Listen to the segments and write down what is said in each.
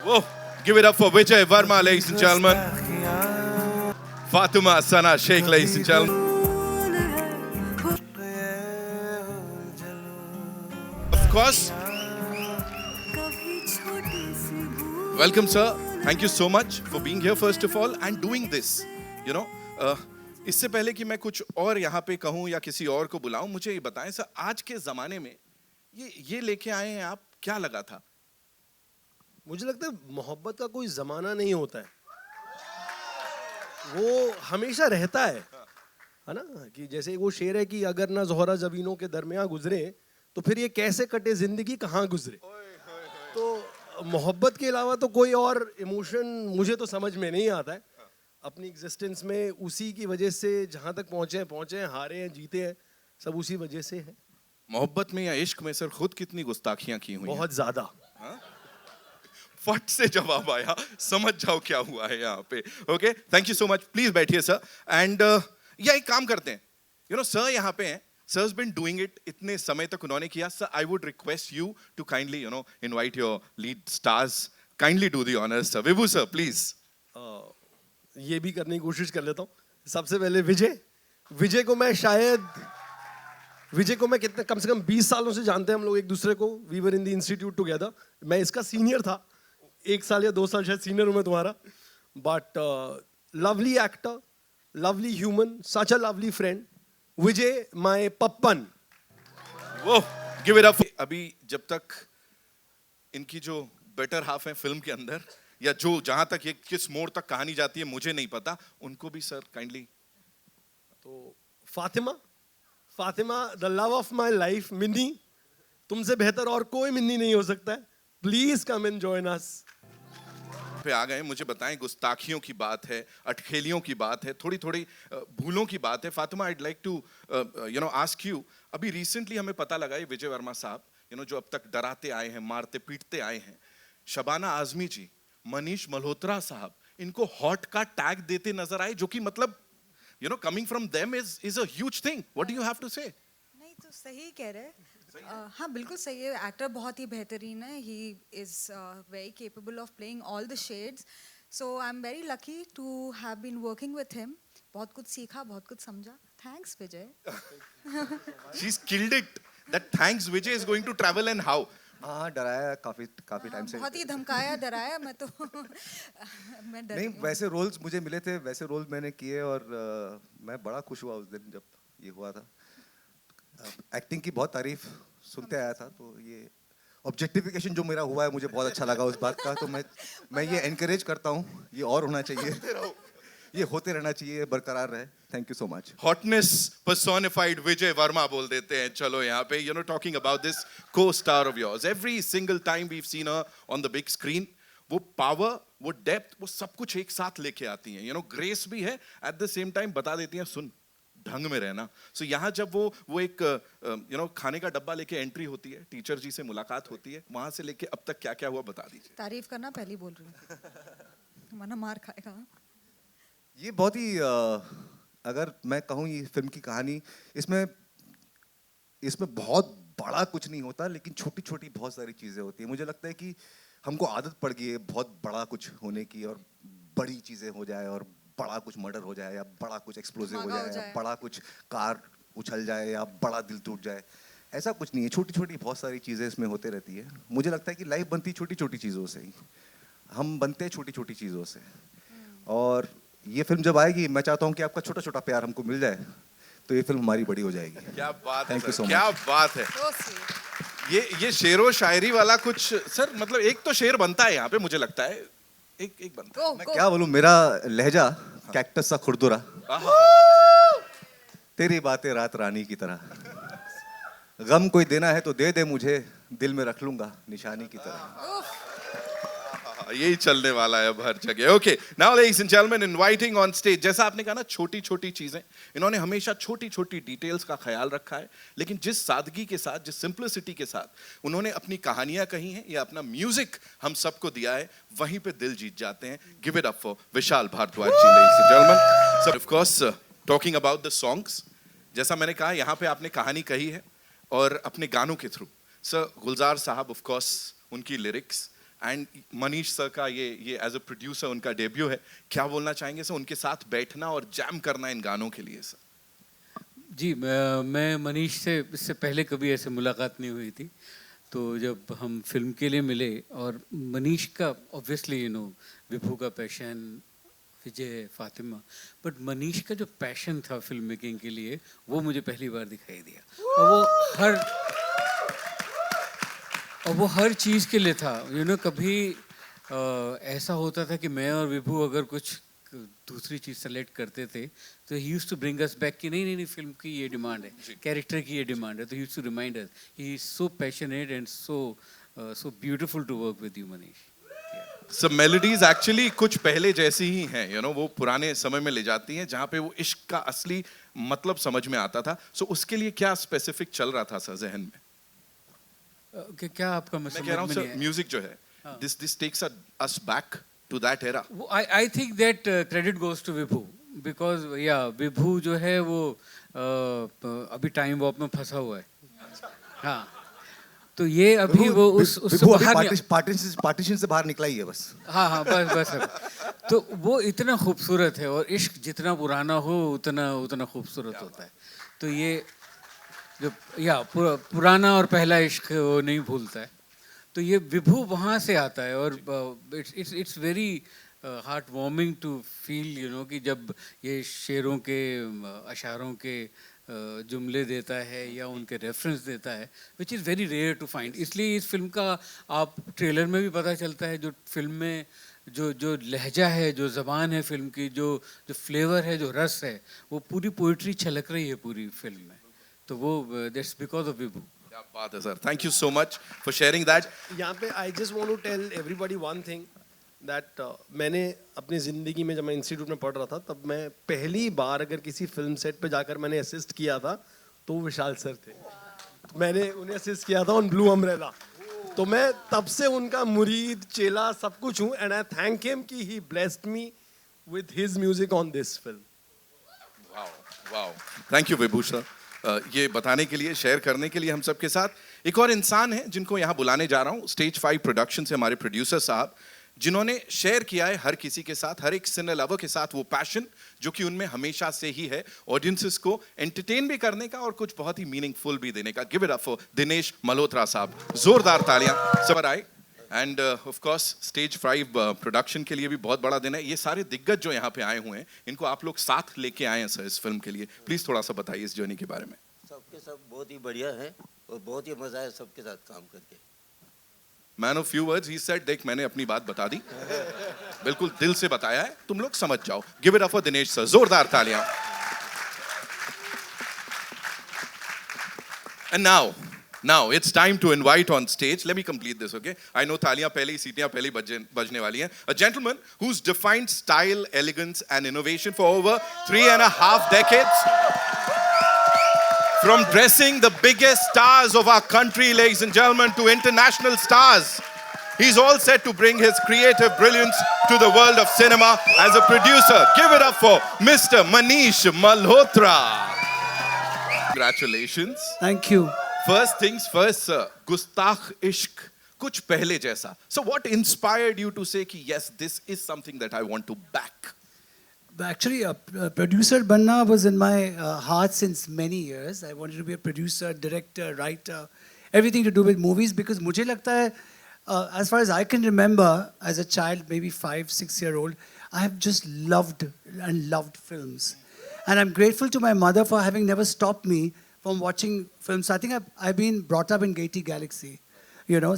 Whoa, give it up for Vijay Verma, ladies and gentlemen. Fatima Sana Sheikh, ladies and gentlemen. Of course. Welcome, sir. Thank you so much for being here, first of all, and doing this. You know, इससे पहले कि मैं कुछ और यहाँ पे कहूँ या किसी और को बुलाऊं, मुझे ये बताएं सर, आज के ज़माने में ये लेके आए हैं आप, क्या लगा था? मुझे लगता है मोहब्बत का कोई ज़माना नहीं होता है, वो हमेशा रहता है ना। कि जैसे वो शेर है कि अगर ना ज़ोहरा ज़मीनों के दरमियान गुजरे तो फिर ये कैसे कटे ज़िंदगी कहाँ गुजरे। तो मोहब्बत के अलावा तो कोई और इमोशन मुझे तो समझ में नहीं आता है। अपनी एग्जिस्टेंस में उसी की वजह से जहाँ तक पहुँचे हैं, हारे हैं, जीते हैं, सब उसी वजह से है। मोहब्बत में या इश्क में सर खुद कितनी गुस्ताखियां की हुई हैं? बहुत ज़्यादा। फट से जवाब आया, समझ जाओ क्या हुआ है यहाँ पे। Okay, thank you so much, please बैठिए सर। एंड या एक काम करते हैं, यू नो सर यहाँ पे हैं, सर बीन डूइंग इट इतने समय तक उन्होंने किया। Sir I would request you to kindly you know invite your lead stars, kindly do the honours sir. Vibhu sir please. ये भी करने की कोशिश कर लेता हूँ। सबसे पहले विजय को मैं कितने कम से कम 20 सालों से जानते हैं हम लोग एक दूसरे को। We were in the institute together. मैं इसका सीनियर था, 1 साल या 2 साल शायद सीनियर हूँ मैं तुम्हारा। But lovely actor, lovely human, such a lovely friend, Vijay my Pappan. वो गिव इट अप। अभी जब तक इनकी जो बेटर हाफ है फिल्म के अंदर, या जो जहां तक ये किस मोड़ तक कहानी जाती है मुझे नहीं पता, उनको भी सर काइंडली। तो Fatima the love of my life, Minni, तुमसे बेहतर और कोई मिन्नी नहीं हो सकता है। Please come and join us. पे आ गए, मुझे बताएं, गुस्ताखियों की बात है, अटखेलियों की बात है, थोड़ी थोड़ी भूलों की बात है। Fatima, I'd like to you know ask you, अभी रिसेंटली हमें पता लगा ये विजय वर्मा साहब यू नो जो अब तक डराते आए हैं, मारते पीटते आए हैं, शबाना आजमी जी, मनीष मल्होत्रा साहब, इनको हॉट का टैग देते नजर आए, जो कि मतलब you know coming from them is a huge thing. What do you have to say? नहीं तो सही कह रहे हैं। हाँ बिल्कुल सही है। एक्टर बहुत ही बेहतरीन है। He is very capable of playing all the shades. So I am very lucky to have been working with him. बहुत कुछ सीखा, बहुत कुछ समझा। Thanks Vijay. She is killed it. That thanks Vijay is going to travel and how? हाँ, डराया काफी time से। बहुत ही धमकाया, डराया। मैं तो मैं डर नहीं, वैसे रोल्स मुझे मिले थे, वैसे रोल मैंने किए, और मैं बड़ा खुश हुआ उस दिन जब ये हुआ था। एक्टिंग की बहुत तारीफ सुनते आया था, तो ये ऑब्जेक्टिफिकेशन जो मेरा हुआ है मुझे बहुत अच्छा लगा उस बात का। तो मैं ये एनकरेज करता हूँ, ये और होना चाहिए, ये होते रहना चाहिए, बरकरार रहे। Thank you so much. Hotness personified Vijay Varma बोल देते हैं। चलो यहाँ पे you know talking about this co-star of yours, every single time we have seen her on the big screen, वो पावर, वो डेप्थ, वो सब कुछ एक साथ लेके आती हैं। यू नो ग्रेस भी है, एट द सेम टाइम बता देती हैं सुन ढंग में रहना। सो यहाँ जब वो एक यू नो खाने का डब्बा लेके एंट्री होती है, टीचर जी से मुलाकात होती है, वहां से लेके अब तक क्या क्या हुआ बता दीजिए। तारीफ करना पहले बोल रही हूँ, वरना मार खाएगा। ये बहुत ही अगर मैं कहूँ ये फिल्म की कहानी, इसमें बहुत बड़ा कुछ नहीं होता, लेकिन छोटी छोटी बहुत सारी चीज़ें होती हैं। मुझे लगता है कि हमको आदत पड़ गई है बहुत बड़ा कुछ होने की, और बड़ी चीज़ें हो जाए, और बड़ा कुछ मर्डर हो जाए, या बड़ा कुछ एक्सप्लोसिव हो जाए, या बड़ा कुछ कार उछल जाए, या बड़ा दिल टूट जाए। ऐसा कुछ नहीं है, छोटी छोटी बहुत सारी चीज़ें इसमें होते रहती है। मुझे लगता है कि लाइफ बनती छोटी छोटी चीज़ों से ही, हम बनते हैं छोटी छोटी चीज़ों से। और ये फिल्म जब आएगी, मैं चाहता हूँ कि आपका छोटा छोटा प्यार हमको मिल जाए, तो ये फिल्म हमारी बड़ी हो जाएगी। क्या बात है Thank you सर, so क्या much. बात है। ये शेरो शायरी वाला कुछ सर, मतलब एक तो शेर बनता है यहाँ पे, मुझे लगता है एक बनता है। मैं क्या बोलूं, मेरा लहजा कैक्टस सा खुरदुरा, तेरी बातें रात रानी की तरह, गम कोई देना है तो दे दे मुझे, दिल में रख लूंगा निशानी की तरह। यही चलने वाला है अब हर जगह। Okay, now ladies and gentleman, inviting on stage, जैसा आपने कहा ना छोटी छोटी चीजें, इन्होंने हमेशा छोटी छोटी डिटेल्स का ख्याल रखा है, लेकिन जिस सादगी के साथ, जिस सिंप्लिसिटी के साथ उन्होंने अपनी कहानियां कही हैं या अपना म्यूजिक हम सबको दिया है, वहीं पे दिल जीत जाते हैं। Give it up for Vishal Bhardwaj ji, ladies and gentleman. Sir of course talking about the songs, जैसा मैंने कहा यहाँ पे आपने कहानी कही है, और अपने गानों के थ्रू सर गुलजार साहब, ऑफ कोर्स उनकी लिरिक्स, एंड मनीष सर का ये एज अ प्रोड्यूसर उनका डेब्यू है, क्या बोलना चाहेंगे सर उनके साथ बैठना और जैम करना इन गानों के लिए सर? जी मैं मनीष से इससे पहले कभी ऐसे मुलाकात नहीं हुई थी, तो जब हम फिल्म के लिए मिले और मनीष का ऑब्वियसली विभू का passion, Vijay, Fatima, but Manish का जो पैशन था फिल्म मेकिंग के लिए वो मुझे पहली बार दिखाई दिया और वो हर चीज़ के लिए था। कभी ऐसा होता था कि मैं और विभू अगर कुछ दूसरी चीज़ सेलेक्ट करते थे तो he used to bring us back कि नहीं नहीं नहीं फिल्म की ये डिमांड है, कैरेक्टर की ये डिमांड है, तो he used to remind us. He is so passionate and so beautiful to work with you Manish. सब मेलोडीज एक्चुअली कुछ पहले जैसी ही हैं, वो पुराने समय में ले जाती हैं जहाँ पे वो इश्क का असली मतलब समझ में आता था। सो उसके लिए क्या स्पेसिफिक चल रहा था सर जहन में? क्या आपका मैं कह रहा हूँ सर म्यूजिक जो है, this takes us back to that era. I think that credit goes to Vibhu because Vibhu जो है वो अभी टाइम वॉप में फंसा हुआ है। हाँ, तो ये अभी वो उससे बाहर पार्टीशन से बाहर निकला ही है बस। हाँ बस तो वो इतना खूबसूरत है और इश्क जितना पुराना हो उतना खूबसूरत होता है। तो ये जो पुराना और पहला इश्क वो नहीं भूलता है, तो ये विभू वहाँ से आता है और it's very heart warming to feel कि जब ये शेरों के अशारों के जुमले देता है या उनके रेफरेंस देता है, which is very rare to find. इसलिए इस फिल्म का आप ट्रेलर में भी पता चलता है, जो फिल्म में जो लहजा है, जो ज़बान है फिल्म की, जो फ्लेवर है, जो रस है, वो पूरी पोइट्री छलक रही है पूरी फिल्म में। तो वो दैट्स बिकॉज ऑफ विभू। क्या बात है sir, thank you so much for sharing that. यहाँ पे I just want to tell everybody one thing that मैंने अपनी ज़िंदगी में जब मैं इंस्टीट्यूट में पढ़ रहा था तब मैं पहली बार अगर किसी फिल्म सेट पे जाकर मैंने असिस्ट किया था तो वो विशाल सर थे। मैंने उन्हें असिस्ट किया था ऑन ब्लू अम्ब्रेला, तो मैं तब से उनका मुरीद, चेला, सब कुछ हूँ। एंड आई थैंक हिम कि he blessed me with his music on this film. Wow, thank you Vibhu sir, ये बताने के लिए, शेयर करने के लिए हम सबके साथ। एक और इंसान है जिनको यहाँ बुलाने जा रहा हूँ, स्टेज 5 प्रोडक्शन से हमारे प्रोड्यूसर साहब, जिन्होंने शेयर किया है हर किसी के साथ, हर एक सिने लवर के साथ वो पैशन जो कि उनमें हमेशा से ही है, ऑडियंसेस को एंटरटेन भी करने का और कुछ बहुत ही मीनिंगफुल भी देने का। Give it up for Dinesh Malhotra साहब, जोरदार तालियां सबर आए। End of course stage 5 production के लिए भी बहुत बड़ा दिन है। ये सारे दिग्गज जो यहाँ पे आए हुए हैं, इनको आप लोग साथ लेके आए हैं सर इस फिल्म के लिए, प्लीज थोड़ा सा बताइए इस जर्नी के बारे में। सबके सब बहुत ही बढ़िया है और बहुत ही मजा है सबके साथ काम करके। Man of few words, he said, देख मैंने अपनी बात बता दी, बिल्कुल दिल से बताया है, तुम लोग समझ जाओ। Give it up for Dinesh sir, जोरदार तालियां। And now it's time to invite on stage, let me complete this, okay? I know तालियां पहले ही, सीटियां पहले ही बजने वाली हैं। A gentleman who's defined style, elegance and innovation for over 3.5 decades. From dressing the biggest stars of our country, ladies and gentlemen, to international stars, he's all set to bring his creative brilliance to the world of cinema as a producer. Give it up for Mr. Manish Malhotra. Congratulations. Thank you. First things first, sir. Gustakh Ishq, kuch pehle jaisa. So what inspired you to say ki yes, this is something that I want to back? Actually, a producer banna was in my heart since many years. I wanted to be a producer, director, writer, everything to do with movies, because mujhe lagta hai, as far as I can remember, as a child, maybe 5-6-year-old, I have just loved films. And I'm grateful to my mother for having never stopped me from watching films. I think I've been brought up in Gaiety Galaxy,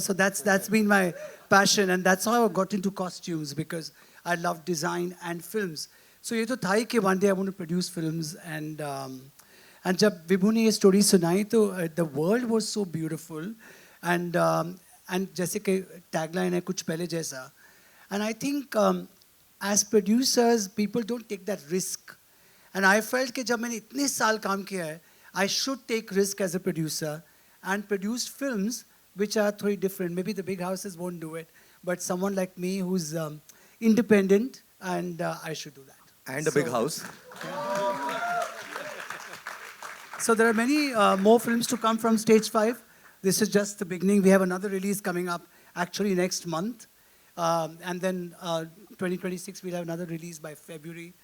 so that's been my passion, and that's how I got into costumes, because I love design and films. So ये तो था ही कि one day I want to produce films, and जब विभू ने ये story सुनाई तो the world was so beautiful, and जैसे कि tagline है कुछ पहले जैसा, and I think as producers people don't take that risk, and I felt कि जब मैंने इतने साल काम किया है, I should take risk as a producer and produce films which are totally different. Maybe the big houses won't do it, but someone like me who's independent, and I should do that. And a big house. So there are many more films to come from Stage 5. This is just the beginning. We have another release coming up actually next month. And then 2026 we'll have another release by February.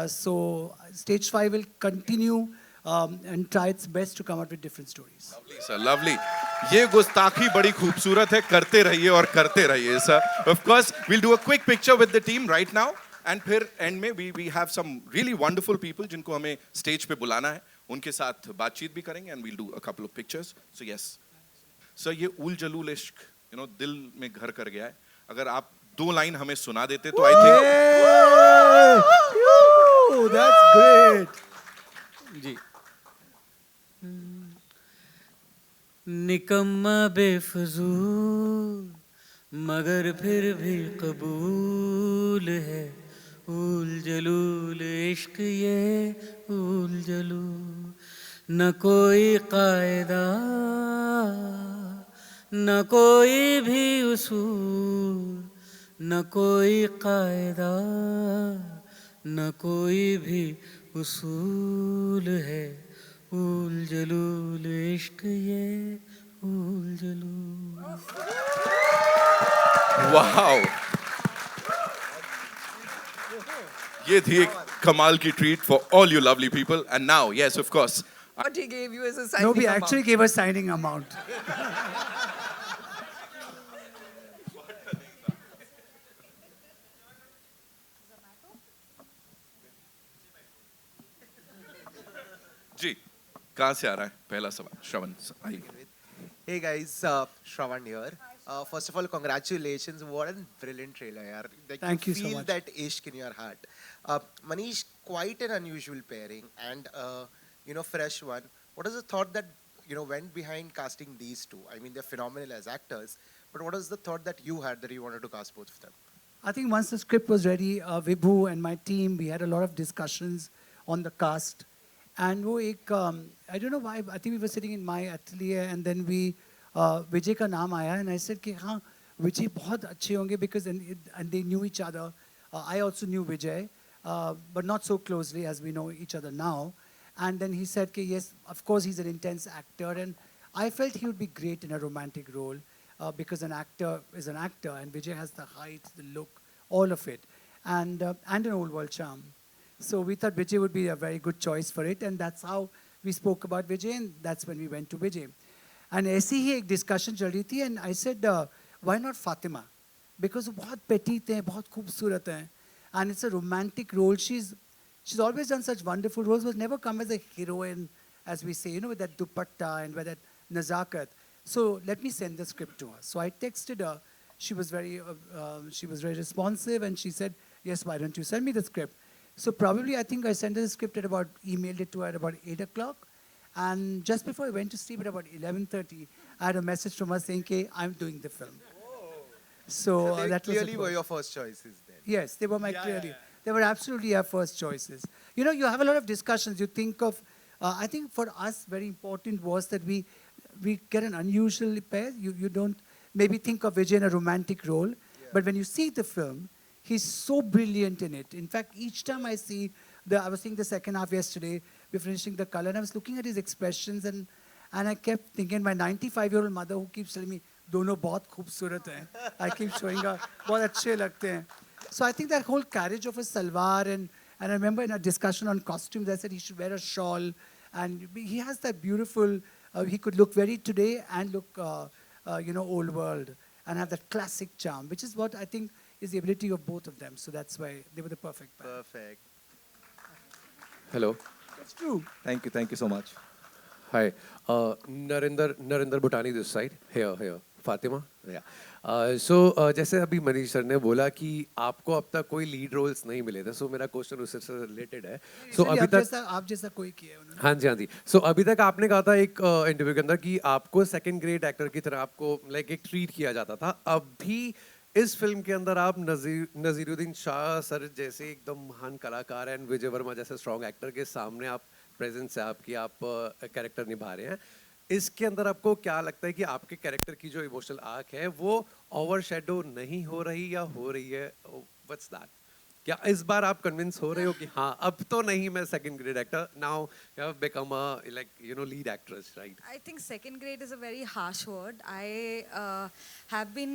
So Stage 5 will continue and try its best to come out with different stories. Lovely, sir, lovely. ये गुस्ताखी बड़ी खूबसूरत है, करते रहिए और करते रहिए, sir. Of course, we'll do a quick picture with the team right now, and फिर end में we have some really wonderful people जिनको हमें stage पे बुलाना है, उनके साथ बातचीत भी करेंगे, and we'll do a couple of pictures. So yes, sir, ये उल जलूल इश्क, दिल में घर कर गया है. अगर आप 2 लाइन हमें सुना देते तो I think. Oh, that's great. जी. निकम्मा बेफजूल मगर फिर भी कबूल है ऊल जलूल इश्क ये ऊल जलूल न कोई कायदा न कोई भी उसूल न कोई कायदा न कोई भी उसूल है ऊल जलूल इश्क ये ऊल जलूल. Wow. ये थी एक कमाल की treat for all you lovely people. And now, yes, of course. What he gave you as a signing No, we amount. actually gave a signing amount. जी, कहाँ से आ रहा है पहला सवाल? श्रवण, आइए. Hey guys, Shravan here. First of all, congratulations! What a brilliant trailer, yaar. Like, Thank you so feel much. that ishq in your heart. Manish, quite an unusual pairing, and fresh one. What is the thought that went behind casting these two? I mean, they're phenomenal as actors, but what is the thought that you had that you wanted to cast both of them? I think once the script was ready, Vibhu and my team, we had a lot of discussions on the cast. And वो एक, I don't know why, I think we were sitting in my atelier and then Vijay का नाम आया and I said कि हाँ, Vijay बहुत अच्छे होंगे because and they knew each other. I also knew Vijay, but not so closely as we know each other now. And then he said कि yes, of course he's an intense actor and I felt he would be great in a romantic role because an actor is an actor and Vijay has the height, the look, all of it, and an old world charm. So we thought Vijay would be a very good choice for it, and that's how we spoke about Vijay, and that's when we went to Vijay. And ऐसी ही एक discussion चल रही थी, and I said, why not Fatima? Because वो बहुत petite हैं, बहुत खूबसूरत हैं, and it's a romantic role. She's always done such wonderful roles, but never come as a heroine, as we say, with that dupatta and with that nazakat. So let me send the script to her. So I texted her. She was very responsive, and she said, yes, why don't you send me the script? So probably I think I sent her the script emailed it to her at about 8 o'clock. And just before I went to sleep at about 11:30, I had a message from her saying, okay, I'm doing the film. So They that was clearly the were first. your first choices then. Yes, they were they were absolutely our first choices. You have a lot of discussions. You think of, I think for us very important was that we get an unusual pair. You don't maybe think of Vijay in a romantic role, but when you see the film, he's so brilliant in it. In fact, each time I see, I was seeing the second half yesterday, we're finishing the color, and I was looking at his expressions, and I kept thinking, my 95-year-old mother who keeps telling me, dono bahut khoobsurat hai. I keep showing her, bahut achhe lagte hain. So I think that whole carriage of a salwar, and I remember in a discussion on costumes, I said he should wear a shawl, and he has that beautiful, he could look very today and look, old world, and have that classic charm, which is what I think is the ability of both of them. So that's why they were the perfect pair. Perfect. Hello. That's true. Thank you so much. Hi. Narinder Bhutani this side. Here. Fatima. Yeah. जैसे अभी Manish sir ने बोला कि आपको अब तक कोई lead roles नहीं मिले थे, सो मेरा क्वेश्चन उससे रिलेटेड है. सो अभी तक आप जैसा कोई किया है उन्होंने. हाँ जी. सो अभी तक आपने कहा था एक इंटरव्यू के अंदर कि आपको सेकंड ग्रेड एक्टर की तरह आपको लाइक एक ट्रीट किया जाता था. अभी इस फिल्म के अंदर आप नजीरुद्दीन शाह सर जैसे एकदम महान कलाकार हैं, विजय वर्मा जैसे स्ट्रॉन्ग एक्टर के सामने आप प्रेजेंस है आपकी, आप कैरेक्टर निभा रहे हैं. इसके अंदर आपको क्या लगता है कि आपके कैरेक्टर की जो इमोशनल आर्क है वो ओवरशैडो नहीं हो रही या हो रही है? What's that? क्या इस बार आप कन्विंस हो रहे हो कि हाँ अब तो नहीं मैं second grade actor, now you have become a like you know lead actress, right? I think second grade is a very harsh word. I have been,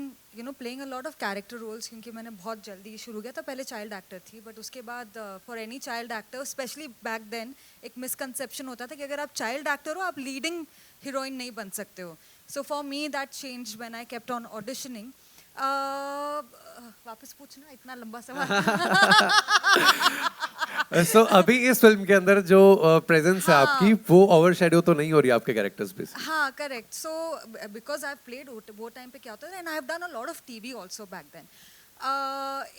playing a lot of character roles क्योंकि मैंने बहुत जल्दी शुरू किया था. पहले child actor थी, but उसके बाद for any child actor, specially back then, एक मिसकंसेप्शन होता था कि अगर आप चाइल्ड एक्टर हो आप लीडिंग हीरोइन नहीं बन सकते हो. So for me that change when I kept on auditioning. वापस पूछना, इतना लंबा सवाल. सो अभी इस फिल्म के अंदर जो प्रेजेंस है आपकी, वो ओवरशैडो तो नहीं हो रही आपके कैरेक्टर्स पे से? हाँ, correct. So because I played, वो टाइम पे क्या होता था, and I have done a lot of TV also back then.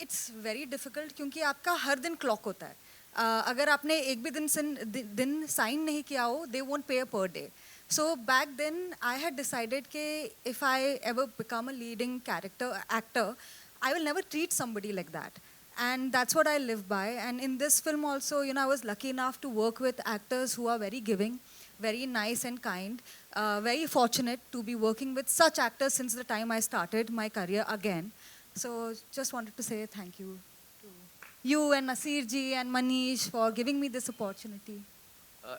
It's very difficult क्योंकि आपका हर दिन क्लॉक होता है. अगर आपने एक भी दिन साइन नहीं किया हो, दे वोंट पे per day. So back then I had decided कि if I ever become a leading actor, I will never treat somebody like that. And that's what I live by. And in this film also, I was lucky enough to work with actors who are very giving, very nice and kind, very fortunate to be working with such actors since the time I started my career again. So just wanted to say thank you to you and Nasir ji and Manish for giving me this opportunity.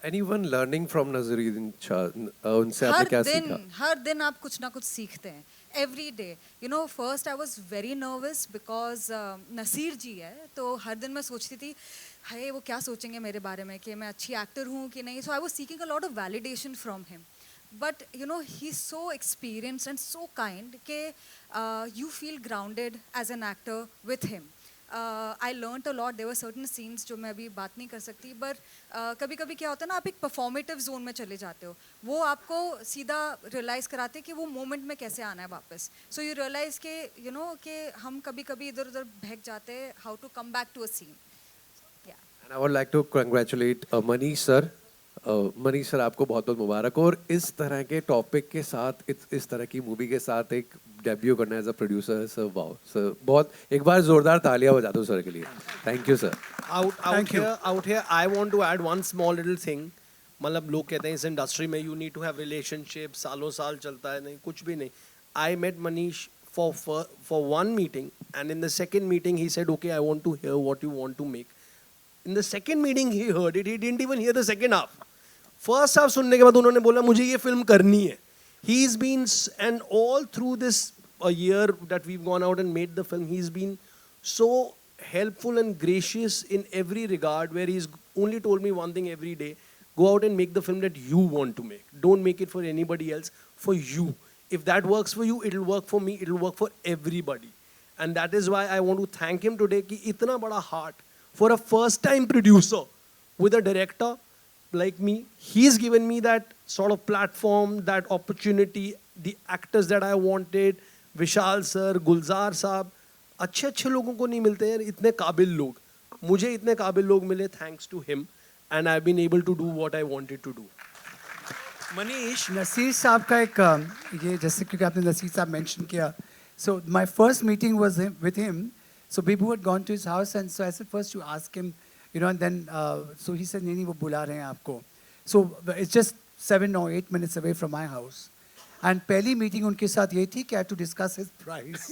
Anyone learning from Naseeruddin Shah, उनसे आपने क्या सीखा? हर दिन आप कुछ ना कुछ सीखते हैं. Every day. First I was very nervous because Naseer ji है, तो हर दिन मैं सोचती थी हाय वो क्या सोचेंगे मेरे बारे में, कि मैं अच्छी एक्टर हूँ कि नहीं. So I was seeking a lot of validation from him. But he is so experienced and so kind कि you feel grounded as an actor with him. I learnt a lot. There were certain scenes जो मैं अभी बात नहीं कर सकती, but कभी कभी क्या होता है ना, आप एक परफॉर्मेटिव जोन में चले जाते हो, वो आपको सीधा रियलाइज़ कराते हैं कि वो मोमेंट में कैसे आना है वापस. सो यू रियलाइज़ के कि हम कभी कभी इधर उधर बहक जाते हैं, how to come back to a scene. And I would like to congratulate Manish sir. Manish sir, आपको बहुत बहुत मुबारक. और इस तरह के टॉपिक के साथ, इस तरह की मूवी के साथ एक डेब्यू करना as a producer, sir wow sir. बहुत एक बार जोरदार तालियां बजा दो सर के लिए. Thank you sir. out here I want to add one small little thing. मतलब लोग कहते हैं इस इंडस्ट्री में you need to have relationship, सालों साल चलता है, नहीं कुछ भी नहीं. I met Manish for one meeting, and in the second meeting he said okay, I want to hear what you want to make. In the second meeting he heard it, he didn't even hear the second half. First half सुनने के बाद उन्होंने बोला मुझे ये film करनी है. He's been, and all through this a year that we've gone out and made the film, he's been so helpful and gracious in every regard, where he's only told me one thing every day: go out and make the film that you want to make. Don't make it for anybody else, for you. If that works for you, it'll work for me, it'll work for everybody. And that is why I want to thank him today कि इतना बड़ा heart for a first time producer with a director like me. He's given me that sort of platform, that opportunity, the actors that I wanted. Vishal sir, Gulzar Sahab, अच्छे अच्छे लोगों को नहीं मिलते हैं इतने काबिल लोग. मुझे इतने काबिल लोग मिले thanks to him, and I've been able to do what I wanted to do. Manish, Naseer साहब का एक ये जैसे क्योंकि आपने नसीर साहब मेंशन किया, so my first meeting was with him. So people had gone to his house, and so I said first to ask him, and then so he said नहीं वो बुला रहे हैं आपको. So it's just 7 or 8 minutes away from my house. And पहली meeting उनके साथ ये थी कि I had to discuss his price.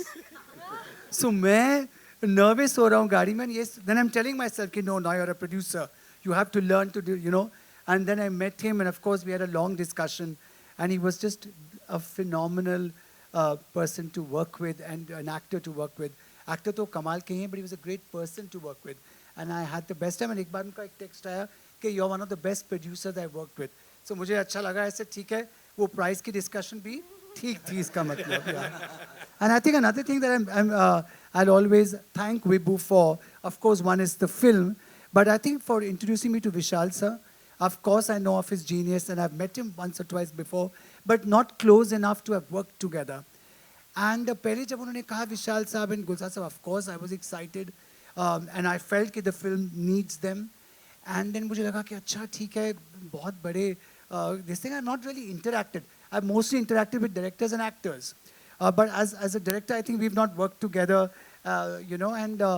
So मैं nervous हो रहा हूँ गाड़ी में. Yes, then I'm telling myself कि no, now you're a producer, you have to learn to do, And then I met him, and of course we had a long discussion, and he was just a phenomenal person to work with and an actor to work with. Actor तो कमाल के हैं, but he was a great person to work with, and I had the best time. And एक बार उनका एक text आया कि you're one of the best producers I worked with. So मुझे अच्छा लगा, ऐसे ठीक है, वो price की discussion भी ठीक थी इसका मतलब. And I think another thing that I'll always thank Vibhu for, of course, one is the film, but I think for introducing me to Vishal sir. Of course, I know of his genius, and I've met him once or twice before, but not close enough to have worked together. And पहले जब उन्होंने कहा विशाल साहब and गुलजार साहब, of course I was excited, and I felt कि the film needs them. And then मुझे लगा कि अच्छा ठीक है, बहुत बड़े this thing. I've not really interacted. I've mostly interacted with directors and actors, but as a director, I think we've not worked together, and.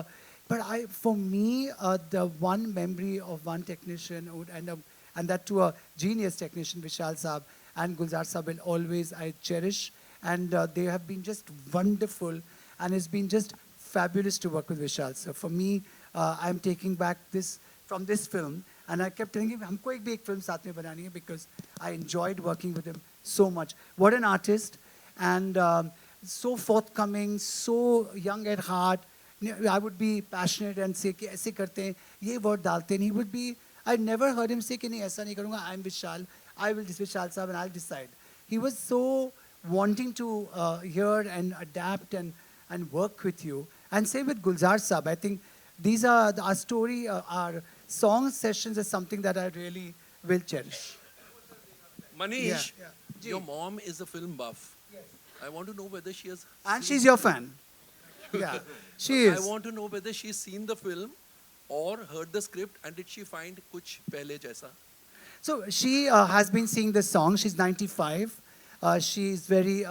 But for me, the one memory of one technician, and that to a genius technician, Vishal Saab and Gulzar Saab, will always I cherish. And they have been just wonderful, and it's been just fabulous to work with Vishal. So for me, I'm taking back this from this film. And I kept telling him, हमको एक भी एक film साथ में बनानी है because I enjoyed working with him so much. What an artist, and so forthcoming, so young at heart. I would be passionate and say कि ऐसे करते हैं, ये word डालते हैं. He would be, I never heard him say कि नहीं ऐसा नहीं करूँगा. I'm Vishal. I will this Vishal Saab and I'll decide. He was so wanting to hear and adapt and work with you. And same with Gulzar Saab. I think these are our story, our song sessions is something that I really will cherish. Manish, Yeah. your mom is a film buff. Yes. I want to know whether she has. And seen- she's your fan. Yeah, she I is. want to know whether she's seen the film or heard the script, and did she find kuch pehle jaisa? So she has been singing the song. She's 95. She's very,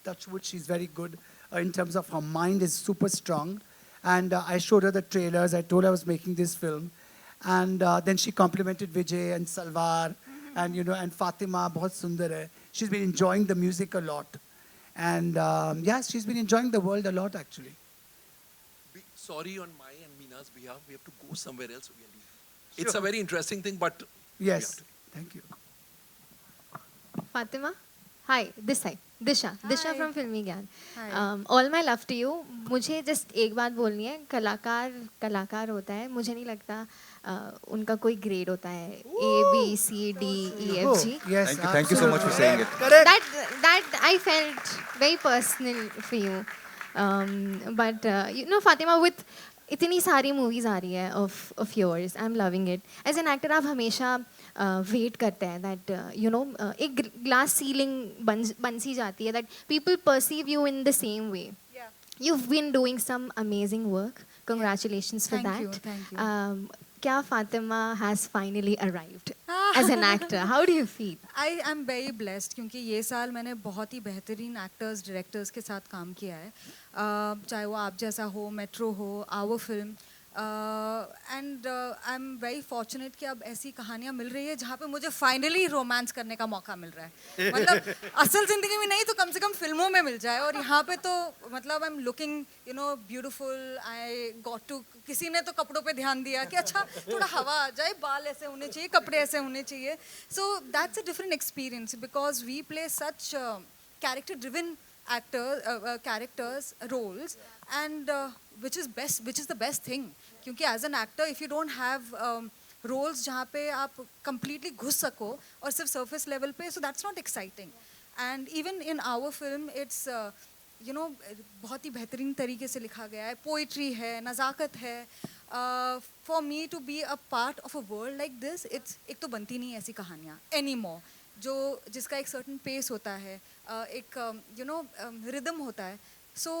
touch wood, she's very good in terms of her mind is super strong. And I showed her the trailers. I told her I was making this film. And then she complimented Vijay and Salvar and, and Fatima, bahut sundar hai. She's been enjoying the music a lot. And yes, she's been enjoying the world a lot actually. Sorry on my and Mina's behalf, we have to go somewhere else. It's a very interesting thing, but Yes, thank you. Fatima, hi, this side. Disha Hi. from Filmi Gyan. Hi. All my love to you. मुझे just एक बात बोलनी है, कलाकार होता है, मुझे नहीं लगता उनका कोई grade होता है, A, B, C, D, E, F, G. Yes, Thank you so much for saying it. Correct. That I felt very personal for you. But Fatima, with इतनी सारी movies आ रही है of yours, I'm loving it. As an actor, आप हमेशा wait करते हैं that एक glass ceiling बन सी जाती है that people perceive you in the same way. Yeah. You've been doing some amazing work. Congratulations for Thank that. you, thank you. क्या Fatima has finally arrived as an actor? How do you feel? I am very blessed क्योंकि ये साल मैंने बहुत ही बेहतरीन actors directors के साथ काम किया है चाहे वो आप जैसा हो मेट्रो हो our film and I am very fortunate कि अब ऐसी कहानियाँ मिल रही है जहाँ पे मुझे फाइनली रोमांस करने का मौका मिल रहा है मतलब असल ज़िंदगी में नहीं तो कम से कम फिल्मों में मिल जाए और यहाँ पे तो मतलब I am looking beautiful I got to किसी ने तो कपड़ों पे ध्यान दिया कि अच्छा थोड़ा हवा आ जाए बाल ऐसे होने चाहिए कपड़े ऐसे होने चाहिए so that's a different experience because we play such character driven characters roles and which is the best thing क्योंकि as an actor if you don't have roles जहाँ पे आप completely घुस सको और सिर्फ surface level पे so that's not exciting and even in our film it's बहुत ही बेहतरीन तरीके से लिखा गया है पोइट्री है नज़ाकत है for me to be a part of a world like this it's एक तो बनती नहीं ऐसी कहानियाँ anymore जिसका एक सर्टन पेस होता है एक रिदम होता है so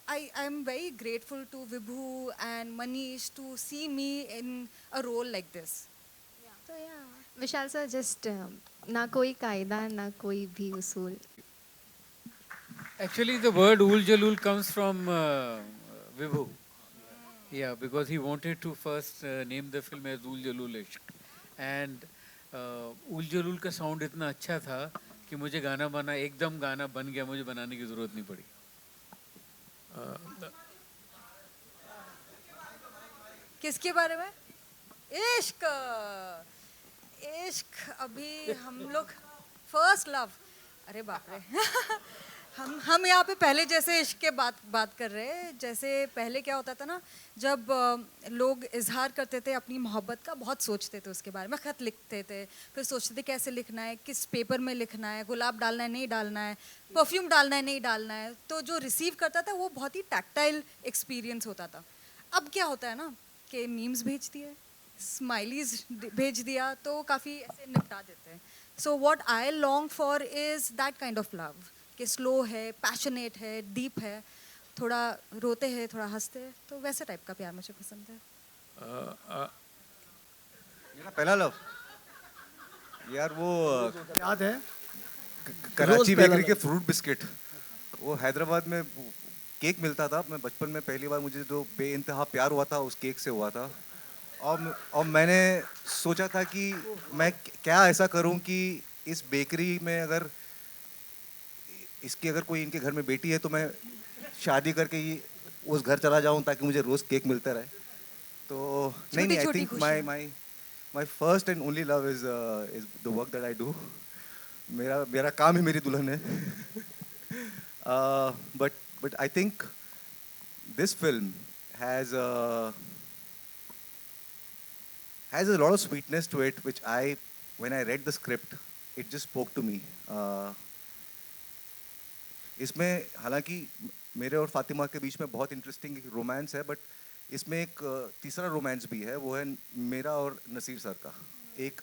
I am very grateful to Vibhu and Manish to see me in a role like this तो विशाल सर जस्ट ना कोई कायदा ना कोई भी उसूल Actually, the word Ul Jalul comes from Vibhu. Yeah, because he wanted to first name the film as Ul Jalul Ishq. And Ul Jalul का sound इतना अच्छा था कि मुझे एकदम गाना बन गया मुझे बनाने की ज़रूरत नहीं पड़ी. किसके बारे में इश्क अभी हम लोग फर्स्ट लव अरे बाप रे हम यहाँ पे पहले जैसे इश्क के बात कर रहे हैं जैसे पहले क्या होता था ना जब लोग इजहार करते थे अपनी मोहब्बत का बहुत सोचते थे उसके बारे में ख़त लिखते थे फिर सोचते थे कैसे लिखना है किस पेपर में लिखना है गुलाब डालना है नहीं डालना है परफ्यूम डालना है नहीं डालना है तो जो रिसीव करता था वो बहुत ही टैक्टाइल एक्सपीरियंस होता था अब क्या होता है ना कि मीम्स भेज दिए स्माइलीज भेज दिया तो काफ़ी ऐसे निपटा देते हैं so what I long for is that kind of love कि स्लो है पैशनेट है डीप है थोड़ा रोते हैं थोड़ा हंसते हैं तो वैसे टाइप का प्यार मुझे पसंद है मेरा पहला लव यार वो याद है कराची बेकरी के फ्रूट बिस्किट वो हैदराबाद में केक मिलता था मैं बचपन में पहली बार मुझे जो बेइंतहा प्यार हुआ था उस केक से हुआ था और मैंने सोचा था कि मैं क्या ऐसा करूं कि इस बेकरी में अगर कोई इनके घर में बेटी है तो मैं शादी करके ही उस घर चला जाऊं ताकि मुझे रोज़ केक मिलता रहे तो नहीं नहीं, आई छोटी-छोटी थिंक खुशियाँ। My first and only love is the work that I do. मेरा काम ही मेरी दुल्हन है. But I think this film has a lot of sweetness to it, which when I read the script, it just spoke to me. इसमें हालांकि मेरे और फातिमा के बीच में बहुत इंटरेस्टिंग रोमांस है, बट इसमें एक तीसरा रोमांस भी है, वो है मेरा और नसीर सर का. एक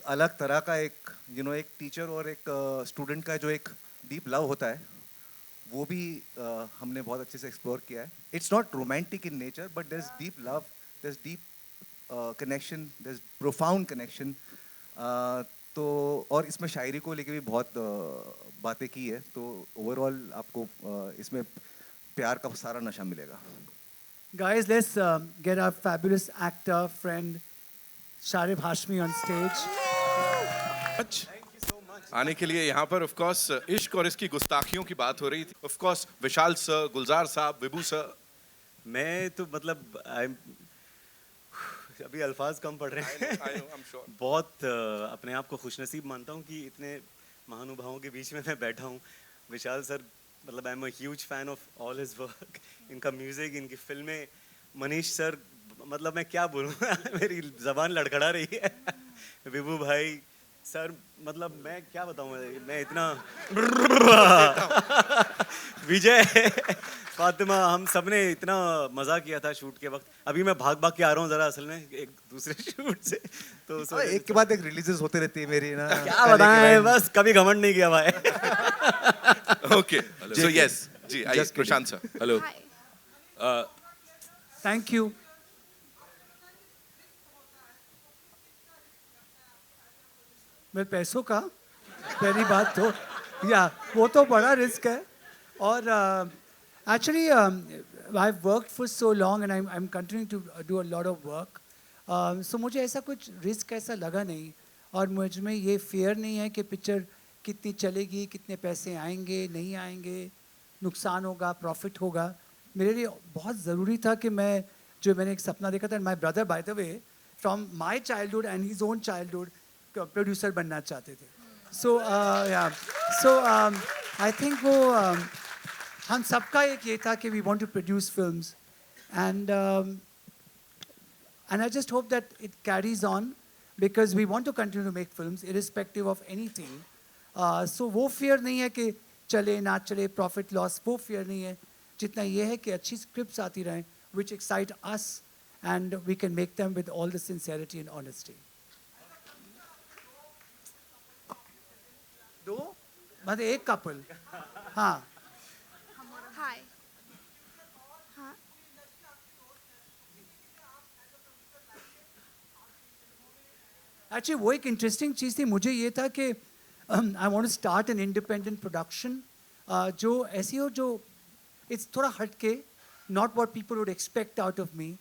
अलग तरह का एक एक टीचर और एक स्टूडेंट का जो एक डीप लव होता है, वो भी हमने बहुत अच्छे से एक्सप्लोर किया है. It's not romantic in nature, but there is deep love, there is deep connection, there is profound connection. तो और इसमें शायरी को लेके भी बहुत बातें की है. तो ओवरऑल आपको इसमें प्यार का सारा नशा मिलेगा. Guys, let's get our fabulous actor friend Sharif Hashmi on stage. आने के लिए यहाँ पर ऑफ कोर्स इश्क और इसकी गुस्ताखियों की बात हो रही थी. Of course Vishal sir, Gulzar साहब, विभू सर. मैं तो मतलब अभी अल्फाज कम पड़ रहे हैं. I'm sure. बहुत अपने आप को खुशनसीब मानता हूँ कि इतने महानुभावों के बीच में मैं बैठा हूँ. विशाल सर, मतलब I am a huge fan of all his work. इनका म्यूजिक, इनकी फिल्में. मनीष सर, मतलब मैं क्या बोलूँ मेरी जबान लड़खड़ा रही है. विभू भाई सर, मतलब मैं क्या बताऊँ, मैं इतना विजय, फातिमा, हम सब ने इतना मजा किया था शूट के वक्त. अभी मैं भाग भाग के आ रहा हूँ जरा असल में एक दूसरे शूट से, तो उस एक के बाद एक रिलीजेस होते रहती है मेरी ना. क्या बताएं, बस कभी घमंड नहीं किया भाई. ओके, सो यस जी, आइए प्रशांत सर. हेलो. Thank you. मैं पैसों का पहली बात तो वो तो बड़ा रिस्क है. और actually I work for so long and I am continuing to do a lot of work. So मुझे ऐसा कुछ रिस्क ऐसा लगा नहीं, और मुझ में ये फियर नहीं है कि पिक्चर कितनी चलेगी, कितने पैसे आएंगे, नहीं आएंगे, नुकसान होगा, प्रॉफिट होगा. मेरे लिए बहुत ज़रूरी था कि मैंने एक सपना देखा था. My brother, by the way, from my childhood and his own childhood producer बनना चाहते थे. सो आई थिंक वो हम सबका एक ये था कि we want to produce films, and I just hope that it carries on, because we want to continue to make films irrespective of anything. So वो फियर नहीं है कि चले ना चले, प्रॉफिट लॉस, वो फियर नहीं है. जितना ये है कि अच्छी स्क्रिप्ट्स आती रहें which excite us, and we can make them with all the sincerity and honesty. दो मतलब एक कपल. हाँ. Hi. हाँ. Actually वो एक इंटरेस्टिंग चीज़ थी. मुझे ये था कि I want to start an independent production जो ऐसी हो जो it's थोड़ा हटके, not what people would expect out of me.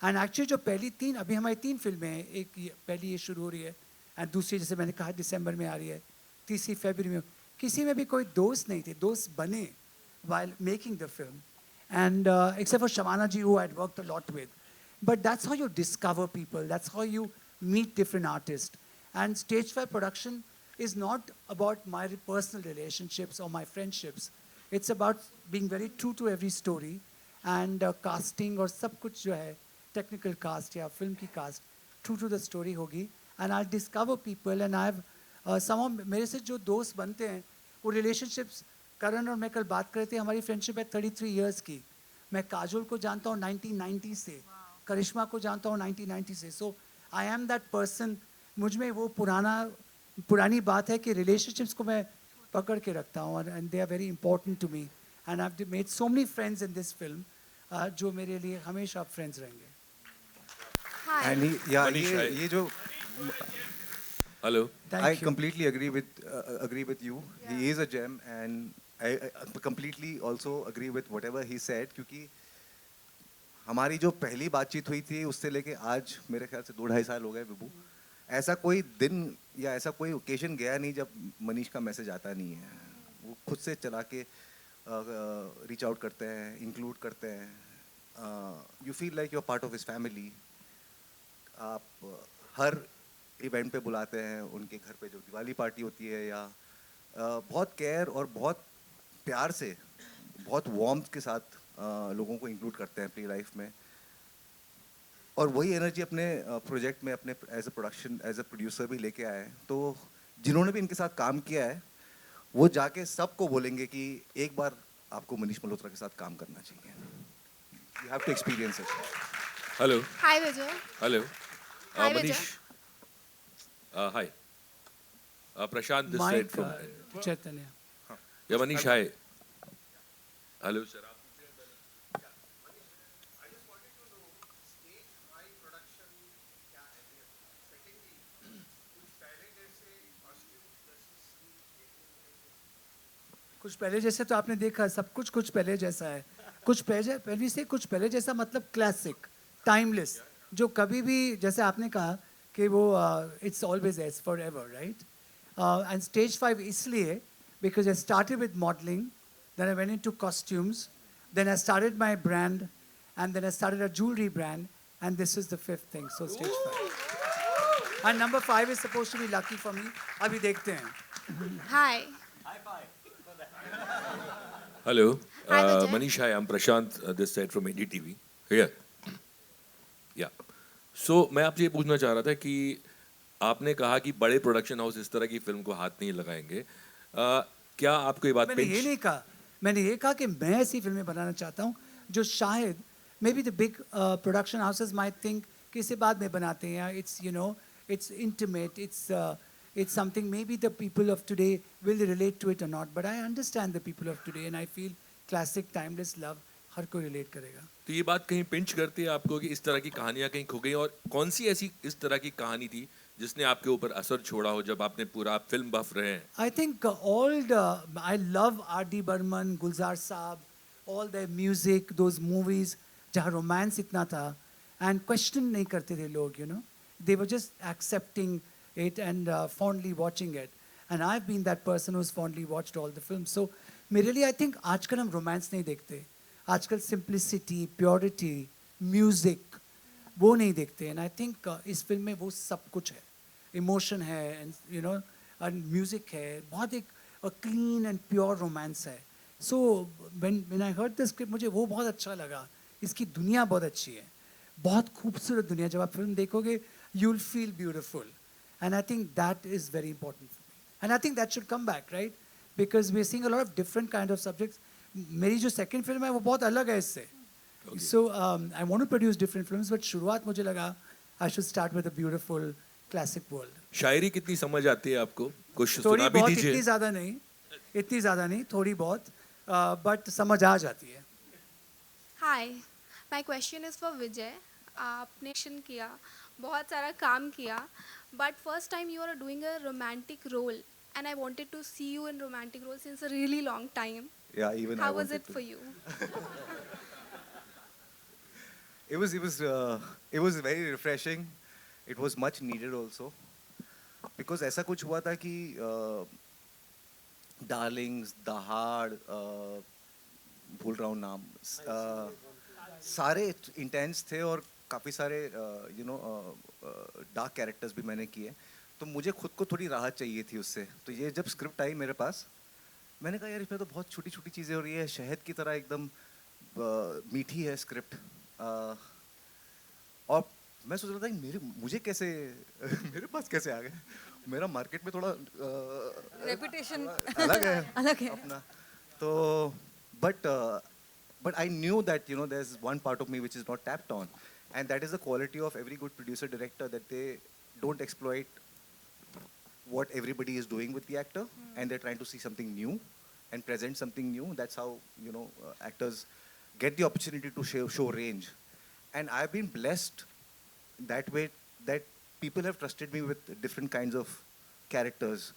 And actually जो पहली तीन, अभी हमारी 3 फिल्में हैं. पहली ये शुरू हो रही है, एंड दूसरी जैसे मैंने कहा दिसंबर में आ रही है, तीसरी फरवरी में. किसी में भी कोई दोस्त नहीं थे, दोस्त बने while making the film, and except for Shamana ji, who I'd worked a lot with. But that's how you discover people, that's how you meet different artists. And Stage 5 production is not about my personal relationships or my friendships. It's about being very true to every story, and casting और सब कुछ जो है technical cast या film की cast true to the story होगी. And I'll discover people, and I've some of मेरे से जो दोस्त बनते हैं वो relationships. करण और मैं कल बात कर रहे थे, हमारी फ्रेंडशिप है 33 इयर्स की. मैं काजोल को जानता हूँ 1990 से, करिश्मा को जानता हूँ 1990 से. सो आई एम दैट पर्सन. मुझ में वो पुरानी बात है कि रिलेशनशिप्स को मैं पकड़ के रखता हूँ, and they are very important to me. And I have made so many friends in this film जो मेरे लिए हमेशा फ्रेंड्स रहेंगे. And ये जो Hello. I completely agree with you. Yeah. He is a gem, and I completely also agree with whatever he said. क्योंकि हमारी जो पहली बातचीत हुई थी उससे लेके आज मेरे ख्याल से 2-2.5 साल हो गए विभू. ऐसा कोई दिन या ऐसा कोई ओकेजन गया नहीं जब मनीष का मैसेज आता नहीं है. वो खुद से चला के रीच आउट करते हैं, इंक्लूड करते हैं. You feel like you are part of his family. आप हर इवेंट पे बुलाते हैं, उनके घर पे जो दिवाली पार्टी होती है, या बहुत केयर और बहुत प्यार से, बहुत वार्मथ के साथ लोगों को इंक्लूड करते हैं अपनी लाइफ में. और वही एनर्जी अपने प्रोजेक्ट में अपने एज अ प्रोड्यूसर भी लेके आए हैं. तो जिन्होंने भी इनके साथ काम किया है वो जाके सबको बोलेंगे कि एक बार आपको मनीष मल्होत्रा के साथ काम करना चाहिए. You have to experience it. Hello. Hi Vijay. Hello. Hi, Manish. Hi. Prashant this side Mike, from. Chaitanya. Yeah, Manish, hi. Hello, sir. कुछ पहले जैसे तो आपने देखा, सब कुछ कुछ पहले जैसा है. कुछ पहले से कुछ पहले जैसा मतलब क्लासिक, टाइमलेस, जो कभी भी, जैसे आपने कहा कि वो it's always as for ever, right. And stage 5 इसलिए because I started with modelling, then I went into costumes, then I started my brand, and then I started a jewellery brand, and this is the 5th thing. So stage 5 and number 5 is supposed to be lucky for me. अभी देखते हैं. Hi. Hello. Hi, Vijay. Manish, hi. I'm Prashant this side from NDTV. Here. Yeah. So मैं आपसे ये पूछना चाह रहा था कि आपने कहा कि बड़े प्रोडक्शन हाउस इस तरह की फिल्म को हाथ नहीं लगाएंगे. क्या आपको ये बात मैंने ये नहीं कहा. मैंने ये कहा कि मैं ऐसी फिल्में बनाना चाहता हूँ जो शायद may be the big production houses might think कि इसे बाद में बनाते हैं. It's you know it's intimate, it's something maybe the people of today will relate to it or not, but I understand the people of today and I feel classic timeless love हर कोई relate करेगा. तो ये बात कहीं pinch करती है आपको कि इस तरह की कहानियां कहीं खो गई, और कौन सी ऐसी इस तरह की कहानी थी जिसने आपके ऊपर असर छोड़ा हो जब आपने पूरा फिल्म बफ रहे हैं? I think I love R.D. Burman, Gulzar Saab, all their music, those movies जहाँ romance इतना था and question नहीं करते थे लोग, you know, they were just accepting it and fondly watching it, and I've been that person who's fondly watched all the films. So मेरे लिए I think आजकल हम romance नहीं देखते. आजकल simplicity, purity, music वो नहीं देखते, and I think इस फिल्म में वो सब कुछ है. Emotion है, and you know, and music है, बहुत एक clean and pure romance है. So when I heard the script मुझे वो बहुत अच्छा लगा. इसकी दुनिया बहुत अच्छी है, बहुत खूबसूरत दुनिया. जब आप फिल्म देखोगे you'll feel beautiful. And I think that is very important for me. And I think that should come back, right? Because we're seeing a lot of different kind of subjects. मेरी जो second film है वो बहुत अलग है इससे. So I want to produce different films, but शुरुआत मुझे लगा I should start with a beautiful classic world. शायरी कितनी समझ आती है आपको? कुछ थोड़ी सुना भी बहुत, दीजिए. इतनी ज़्यादा नहीं, थोड़ी बहुत, but समझ आ जाती है. Hi, my question is for Vijay. आपने एक्शन किया, बहुत सारा काम किया, but first time you are doing a romantic role, and I wanted to see you in romantic role since a really long time. Yeah, even How I was wanted it to. for you? It was very refreshing. It was much needed also, because ऐसा कुछ हुआ था कि Darlings, The Hard, भूल रहा हूँ नाम, सारे इंटेंस थे और काफ़ी सारे यू नो डार्क कैरेक्टर्स भी मैंने किए. तो मुझे खुद को थोड़ी राहत चाहिए थी उससे. तो ये जब स्क्रिप्ट आई मेरे पास, मैंने कहा यार इसमें तो बहुत छोटी छोटी चीज़ें हो रही है, शहद की तरह एकदम मीठी है स्क्रिप्ट. और मैं सोच रहा था कि मुझे कैसे मेरे पास कैसे आ गए. मेरा मार्केट में थोड़ा रेपुटेशन अलग है अपना. तो but I knew that, you know, there's one part of me which is not tapped on, and that is the quality of every good producer director, that they don't exploit what everybody is doing with the actor, and they're trying to see something new and present something new. That's how, you know, actors get the opportunity to show range. And I've been blessed that way, that people have trusted me with different kinds of characters.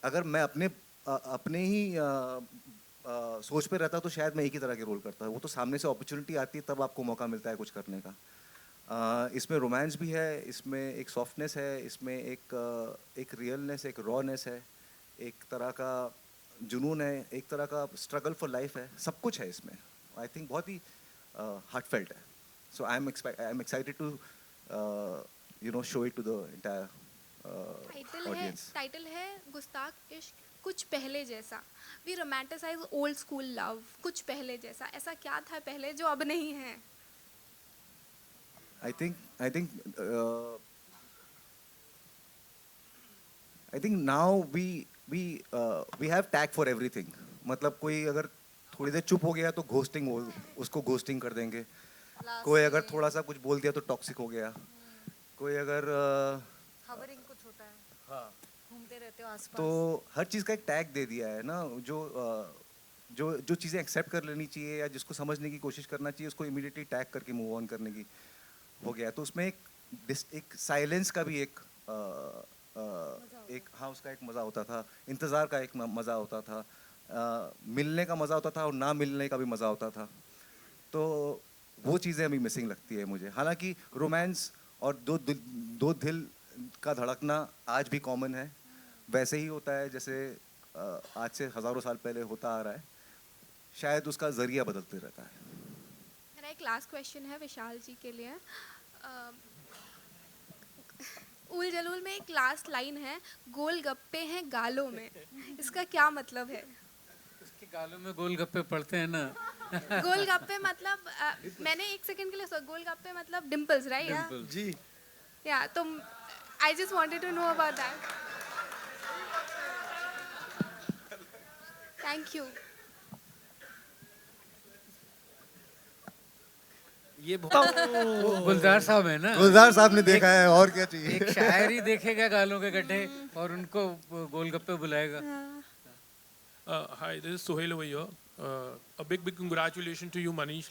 अगर मैं अपने ही सोच पे रहता तो शायद मैं एक ही तरह के रोल करता. वो तो सामने से अपॉर्चुनिटी आती है तब आपको मौका मिलता है कुछ करने का. इसमें रोमांस भी है, इसमें एक सॉफ्टनेस है, इसमें एक रियलनेस, एक रॉनेस है, एक तरह का जुनून है, एक तरह का स्ट्रगल फॉर लाइफ है, सब कुछ है इसमें. आई थिंक बहुत ही heartfelt है. So I'm excited to show it to the entire audience. Title है गुस्ताख इश्क कुछ पहले जैसा. We romanticise old school love. कुछ पहले जैसा. ऐसा क्या था पहले जो अब नहीं है? I think now we have tag for everything. मतलब कोई अगर थोड़ी देर चुप हो गया तो घोस्टिंग, उसको घोस्टिंग कर देंगे. कोई अगर थोड़ा सा कुछ बोल दिया तो टॉक्सिक हो गया. कोई अगर हवरिंग कुछ होता है. हाँ. घूमते रहते हो आसपास. तो हर चीज़ का एक टैग दे दिया है ना. जो चीज़ें एक्सेप्ट कर लेनी चाहिए या जिसको समझने की कोशिश करना चाहिए उसको इमीडिएटली टैग करके मूव ऑन करने की हो गया. तो उसमें एक साइलेंस का भी एक हाँ उसका एक मज़ा होता था. इंतज़ार का एक मज़ा होता था. मिलने का मज़ा होता था और ना मिलने का भी मज़ा होता था. तो वो चीज़ें अभी मिसिंग लगती है मुझे. हालांकि रोमांस और दो दिल का धड़कना आज भी कॉमन है. वैसे ही होता है जैसे आज से हज़ारों साल पहले होता आ रहा है. शायद उसका ज़रिया बदलते रहता है. मेरा एक लास्ट क्वेश्चन है विशाल जी के लिए. उल जलूल में एक लास्ट लाइन है, गोलगप्पे हैं गालों में. इसका क्या मतलब है? उसके गालों में गोलगप्पे पड़ते हैं ना. गोलगप्पे मतलब मैंने एक सेकंड के लिए सोचा गोलगप्पे मतलब डिम्पल्स, राइट? जी. या तो I just wanted to know about that. Thank you. ये गुलजार साहब है ना. गुलजार साहब ने देखा है और क्या चाहिए. एक शायर ही देखेगा गालों के गड्ढे और उनको गोलगप्पे बुलाएगा. Hi, this is Sohail over here. A big congratulations to you, Manish.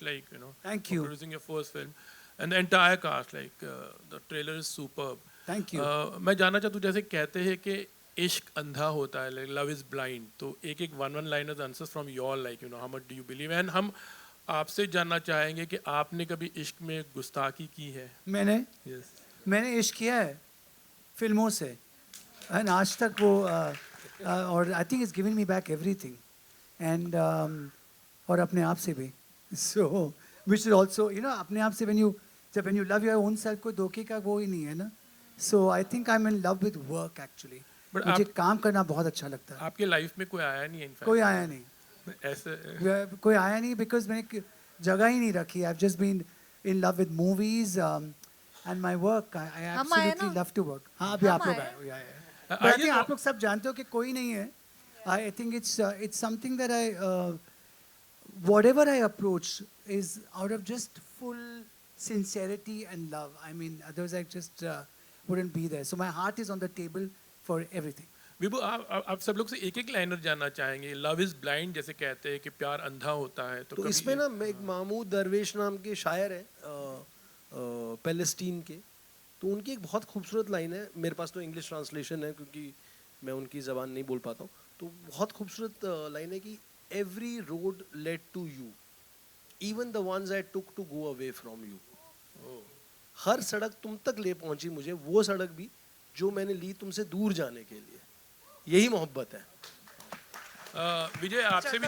Thank for you. producing your first film, and the entire cast. The trailer is superb. Thank you. मैं जानना चाहता हूँ जैसे कहते हैं कि इश्क अंधा होता है, like love is blind. तो एक one liners answers from your how much do you believe? And हम आपसे जानना चाहेंगे कि आपने कभी इश्क में गुस्ताखी की है? मैंने इश्क किया है फिल्मों से. एंड आज तक वो और I think it's given me back everything. And और अपने आप से भी. सो विच इज ऑल्सो अपने आप से when you love your own self, कोई धोखे का वो ही नहीं है ना. So I think I am in love with work actually. मुझे काम करना बहुत अच्छा लगता है. आपके लाइफ में कोई आया नहीं? कोई आया नहीं. ऐसे कोई आया नहीं बिकॉज मैंने जगह ही नहीं रखी. I have just been in love with movies and my work. I absolutely love to work. हाँ अभी आप लोग आए. आप लोग सब जानते हो कि कोई नहीं है. I think it's something that I whatever I approach is out of just full sincerity and love. I mean, otherwise I just wouldn't be there. So my heart is on the table for everything. विभू आप सब लोग से एक liner जानना चाहेंगे. Love is blind जैसे कहते हैं कि प्यार अंधा होता है. तो इसमें ना एक महमूद दरवेश नाम के शायर है पैलेस्टीन के. तो उनकी एक बहुत खूबसूरत लाइन है. मेरे पास तो इंग्लिश ट्रांसलेशन है क्योंकि मैं उनकी ज़बान नहीं बोल पाता हूँ. तो बहुत खूबसूरत लाइन है कि every road led to you, even the ones I took to go away from you. हर सड़क तुम तक ले पहुंची मुझे, वो सड़क भी जो मैंने ली तुमसे दूर जाने के लिए. यही मोहब्बत है. विजय आपसे भी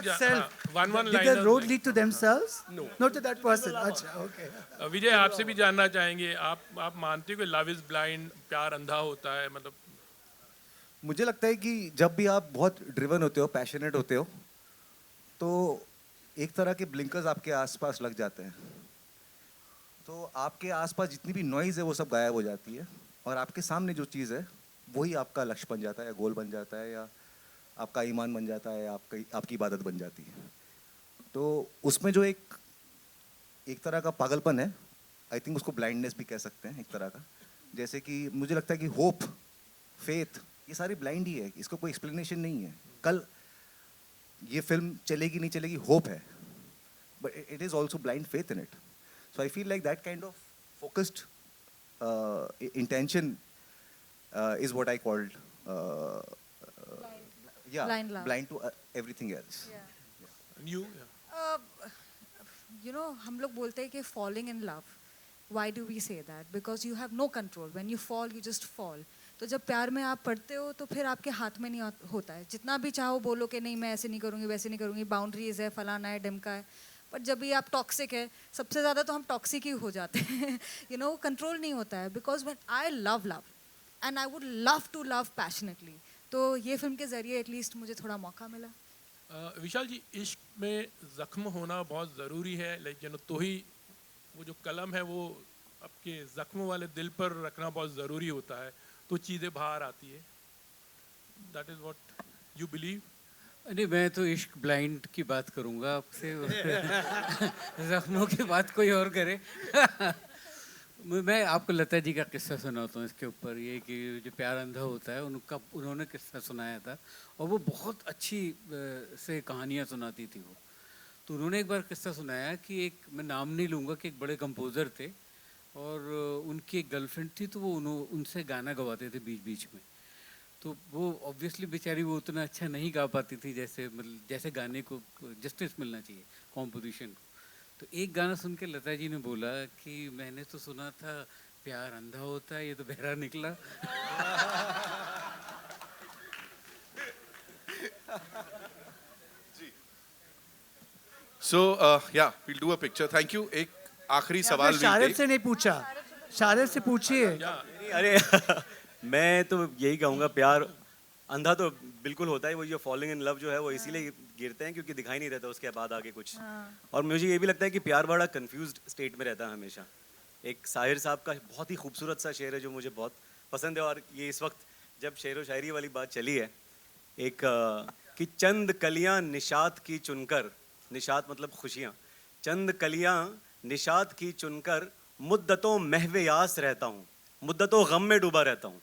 one Did the road lead to themselves? No. Not to that person. अच्छा, okay. विजय आपसे भी जानना चाहेंगे, आप मानते हो कि लव इज ब्लाइंड, प्यार अंधा होता है? मतलब मुझे लगता है कि जब भी आप बहुत ड्रिवन होते हो, पैशनेट होते हो, तो एक तरह के ब्लिंकर्स आपके आसपास लग जाते हैं. तो आपके आसपास जितनी भी नॉइज़ है वो सब गायब हो जाती है और आपके सामने जो चीज़ है वही आपका लक्ष्य बन जाता है, या गोल बन जाता है, या आपका ईमान बन जाता है, आपकी इबादत बन जाती है. तो उसमें जो एक तरह का पागलपन है, आई थिंक उसको ब्लाइंडनेस भी कह सकते हैं एक तरह का. जैसे कि मुझे लगता है कि होप, फेथ, ये सारी ब्लाइंड ही है. इसको कोई एक्सप्लेनेशन नहीं है. कल ये फिल्म चलेगी नहीं चलेगी, होप है, but it is also blind faith in it. So I feel like that kind of focused intention is what I called blind to everything else. You you know, हम लोग बोलते हैं कि falling in love. Why do we say that? Because you have no control. When you fall, you just fall. तो जब प्यार में आप पड़ते हो तो फिर आपके हाथ में नहीं होता है. जितना भी चाहो बोलो कि नहीं मैं ऐसे नहीं करूँगी, वैसे नहीं करूँगी, बाउंड्रीज है, फलाना है, ढिमका है, बट जब भी आप टॉक्सिक है, सबसे ज़्यादा तो हम टॉक्सिक ही हो जाते हैं यू नो, कंट्रोल नहीं होता है, because when I love and I would love to love passionately, तो ये फिल्म के ज़रिए एटलीस्ट मुझे थोड़ा मौका मिला। विशाल जी, इश्क में ज़ख्म होना बहुत ज़रूरी है, लाइक यू नो, तो ही वो जो कलम है वो आपके ज़ख्म वाले दिल पर रखना बहुत ज़रूरी होता है, तो चीज़ें बाहर आती है। That is what you believe? नहीं, मैं तो इश्क ब्लाइंड की बात करूंगा आपसे जख्मों की बात कोई और करे मैं आपको लता जी का किस्सा सुनाता हूँ इसके ऊपर, ये कि जो प्यार अंधा होता है उन्होंने किस्सा सुनाया था, और वो बहुत अच्छी से कहानियाँ सुनाती थी वो। तो उन्होंने एक बार किस्सा सुनाया कि एक, मैं नाम नहीं लूँगा, कि एक बड़े कंपोज़र थे और उनकी एक गर्लफ्रेंड थी, तो वो उनसे गाना गवाते थे बीच बीच में। तो वो ऑब्वियसली बेचारी वो उतना अच्छा नहीं गा पाती थी जैसे गाने को जस्टिस मिलना चाहिए कॉम्पोजिशन को। तो एक गाना सुन के लता जी ने बोला कि मैंने तो सुना था प्यार अंधा होता है, ये तो बहरा निकला So yeah, we'll do a picture. Thank you. एक आखिरी सवाल भी शारिब से नहीं पूछा, शारिब से पूछिए। अरे मैं तो यही कहूँगा, प्यार अंधा तो बिल्कुल होता है, वो जो फॉलिंग इन लव जो है वो इसीलिए गिरते हैं क्योंकि दिखाई नहीं रहता उसके बाद आगे कुछ। और मुझे ये भी लगता है कि प्यार बड़ा कंफ्यूज्ड स्टेट में रहता है हमेशा। एक साहिर साहब का बहुत ही खूबसूरत सा शेर है जो मुझे बहुत पसंद है, और ये इस वक्त जब शेर व शायरी वाली बात चली है, एक कि चंद कलियां निशात की चुनकर, निशात मतलब खुशियाँ, चंद कलियां निशात की चुनकर मुद्दतों महवे यास रहता हूँ, मुद्दतों गम में डूबा रहता हूँ।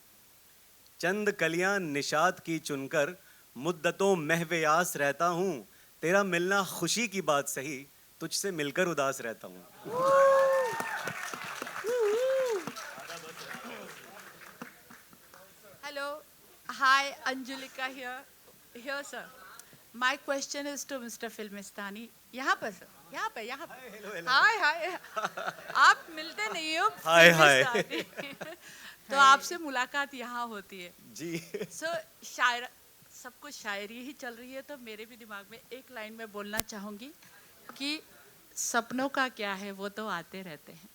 चंद कलियां निशात की चुनकर मुद्दतों महवे यास रहता हूँ, तेरा मिलना खुशी की बात सही, तुझसे मिलकर उदास रहता हूँ। Hello, hi, Anjulika here. Here, sir. My question is to Mr. Filmistani. यहाँ पर sir, यहाँ पे। Hi, hi. आप मिलते नहीं हो। Hi, hi. तो आपसे मुलाकात यहाँ होती है। जी। So शायर, सब कुछ शायरी ही चल रही है, तो मेरे भी दिमाग में एक लाइन में बोलना चाहूँगी कि सपनों का क्या है वो तो आते रहते हैं,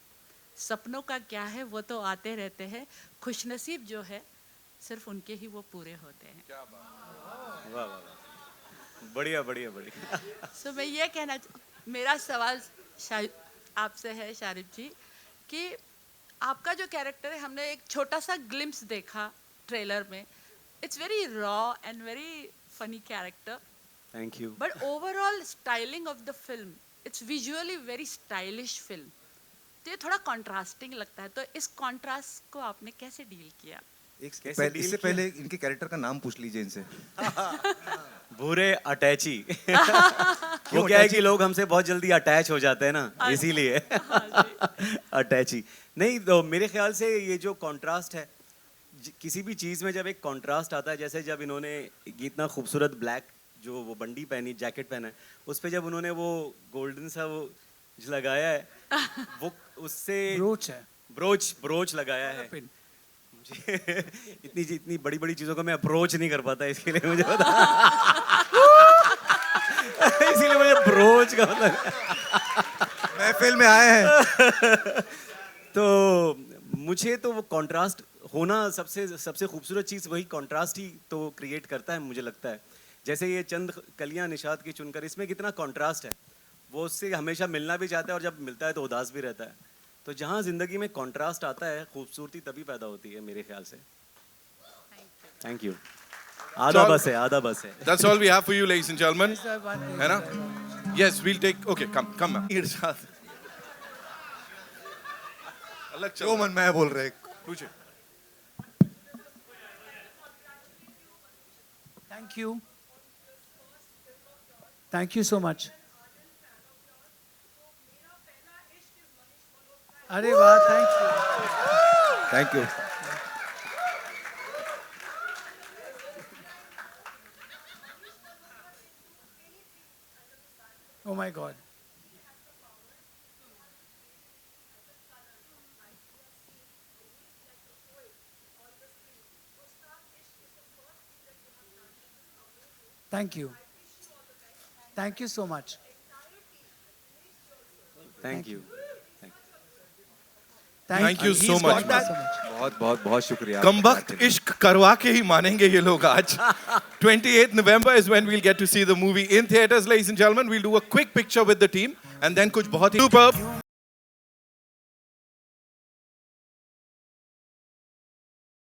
सपनों का क्या है वो तो आते रहते हैं, खुशनसीब जो है सिर्फ उनके ही वो पूरे होते हैं। क्या बात, वाह वाह, बढ़िया बढ़िया बढ़िया। सो मैं ये कहना, मेरा सवाल आपसे है शारिब जी, कि आपका जो कैरेक्टर है, हमने एक छोटा सा ग्लिम्स देखा ट्रेलर में, it's very raw and very funny character. Thank you. But overall styling of the film, it's visually very stylish film, तो ये थोड़ा कॉन्ट्रास्टिंग लगता है, तो इस कॉन्ट्रास्ट को आपने कैसे डील किया? इससे पहले इनके कैरेक्टर का नाम पूछ लीजिए इनसे। भूरे अटैची। वो क्या है कि लोग हमसे बहुत जल्दी अटैच हो जाते हैं ना, इसीलिए अटैची। नहीं तो मेरे ख्याल से ये जो कॉन्ट्रास्ट है, किसी भी चीज़ में जब एक कॉन्ट्रास्ट आता है, जैसे जब इन्होंने इतना खूबसूरत ब्लैक जो वो बंडी पहनी, जैकेट पहना है, उस पर जब उन्होंने वो गोल्डन सा वो लगाया है, वो उससे ब्रोच है, ब्रोच लगाया है। मुझे इतनी बड़ी बड़ी चीजों को मैं अप्रोच नहीं कर पाता, इसके लिए मुझे पता इसीलिए मुझे ब्रोच का मतलब महफिल में आए हैं। तो मुझे तो वो कॉन्ट्रास्ट होना सबसे खूबसूरत चीज़ वही कॉन्ट्रास्ट ही तो क्रिएट करता है, मुझे लगता है। जैसे ये चंद कलियां निशात की चुनकर, इसमें कितना कॉन्ट्रास्ट है, वो उससे हमेशा मिलना भी चाहता है और जब मिलता है तो उदास भी रहता है। तो जहाँ जिंदगी में कॉन्ट्रास्ट आता है, खूबसूरती तभी पैदा होती है मेरे ख्याल से। Thank you. आधा बस है। That's all we have for you, ladies and gentlemen. है ना? Yes, we'll take. Okay, come. इरशाद। अलग जो मन में बोल रहे, पूछे। Thank you so much. अरे वाह, thank you. Oh my God. Thank you. Thank you so much. Thank you Thank you so He's much. got that. बहुत बहुत बहुत शुक्रिया कमबख्त इश्क करवा के ही मानेंगे ये लोग आज. 28th November is when we'll get to see the movie in theaters, ladies and gentlemen. We'll do a quick picture with the team and then कुछ बहुत ही superb